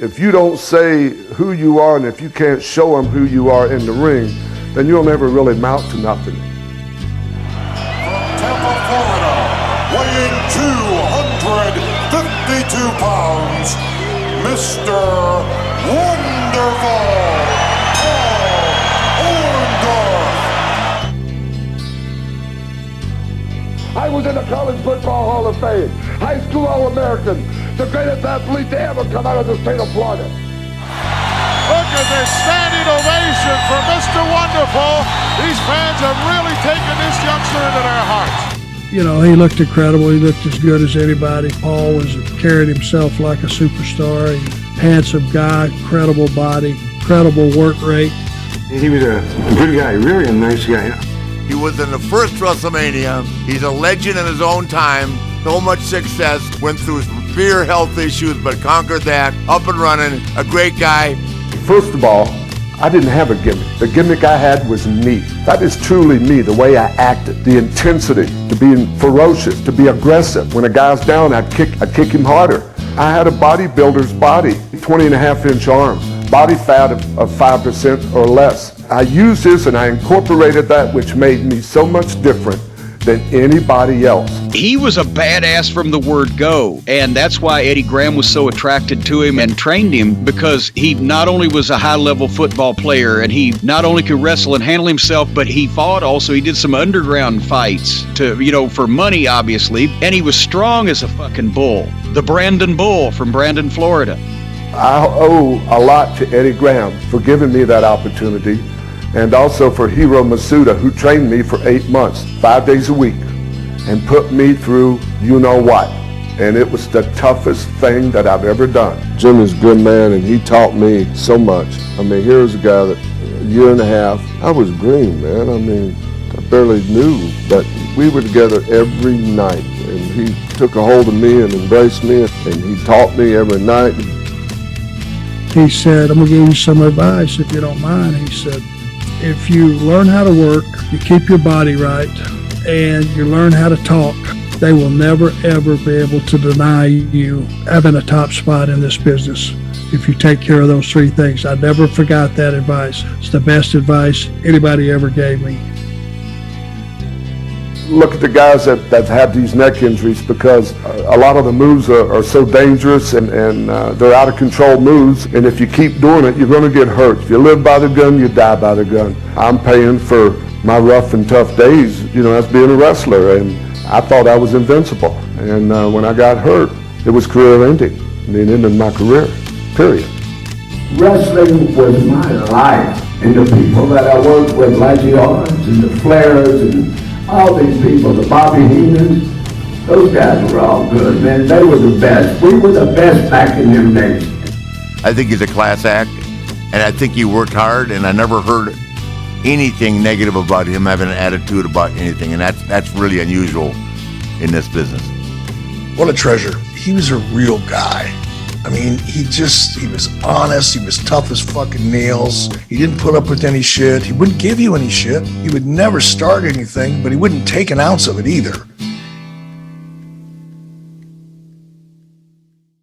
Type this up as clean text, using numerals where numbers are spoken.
If you don't say who you are and if you can't show them who you are in the ring, then you'll never really mount to nothing. From Tampa, Florida, weighing 252 pounds, Mr. Wonderful, Paul Orndorff. I was in the College Football Hall of Fame, high school All-American, the greatest athlete to ever come out of the state of Florida. Look at this standing ovation for Mr. Wonderful. These fans have really taken this youngster into their hearts. You know, he looked incredible. He looked as good as anybody. Paul carried himself like a superstar. Handsome guy, incredible body, incredible work rate. He was a good guy, really a nice guy. He was in the first WrestleMania. He's a legend in his own time. So much success, went through severe health issues, but conquered that. Up and running, a great guy. First of all, I didn't have a gimmick. The gimmick I had was me. That is truly me, the way I acted, the intensity, to be ferocious, to be aggressive. When a guy's down, I'd kick him harder. I had a bodybuilder's body, 20.5-inch arms, body fat of 5% or less. I used this and I incorporated that, which made me so much different than anybody else. He was a badass from the word go, and that's why Eddie Graham was so attracted to him and trained him, because he not only was a high-level football player and he not only could wrestle and handle himself, but he fought also. He did some underground fights for money, obviously, and he was strong as a fucking bull. The Brandon Bull from Brandon, Florida. I owe a lot to Eddie Graham for giving me that opportunity, and also for Hiro Masuda, who trained me for 8 months, 5 days a week, and put me through you-know-what. And it was the toughest thing that I've ever done. Jim is a good man, and he taught me so much. I mean, here's a guy that a year and a half, I was green, man. I mean, I barely knew, but we were together every night, and he took a hold of me and embraced me, and he taught me every night. He said, I'm going to give you some advice if you don't mind. He said, if you learn how to work, you keep your body right, and you learn how to talk, they will never, ever be able to deny you having a top spot in this business if you take care of those three things. I never forgot that advice. It's the best advice anybody ever gave me. Look at the guys that have these neck injuries, because a lot of the moves are so dangerous and they're out of control moves, and if you keep doing it, you're going to get hurt. If you live by the gun, you die by the gun. I'm paying for my rough and tough days, as being a wrestler, and I thought I was invincible. And when I got hurt, it was career ending. I mean, ended my career, period. Wrestling was my life, and the people that I worked with, like the Owens and the Flairs and all these people, the Bobby Heenans, those guys were all good, man. They were the best. We were the best back in them days. I think he's a class act, and I think he worked hard, and I never heard anything negative about him having an attitude about anything, and that's really unusual in this business. What a treasure. He was a real guy. I mean, he was honest, he was tough as fucking nails, he didn't put up with any shit, he wouldn't give you any shit, he would never start anything, but he wouldn't take an ounce of it either.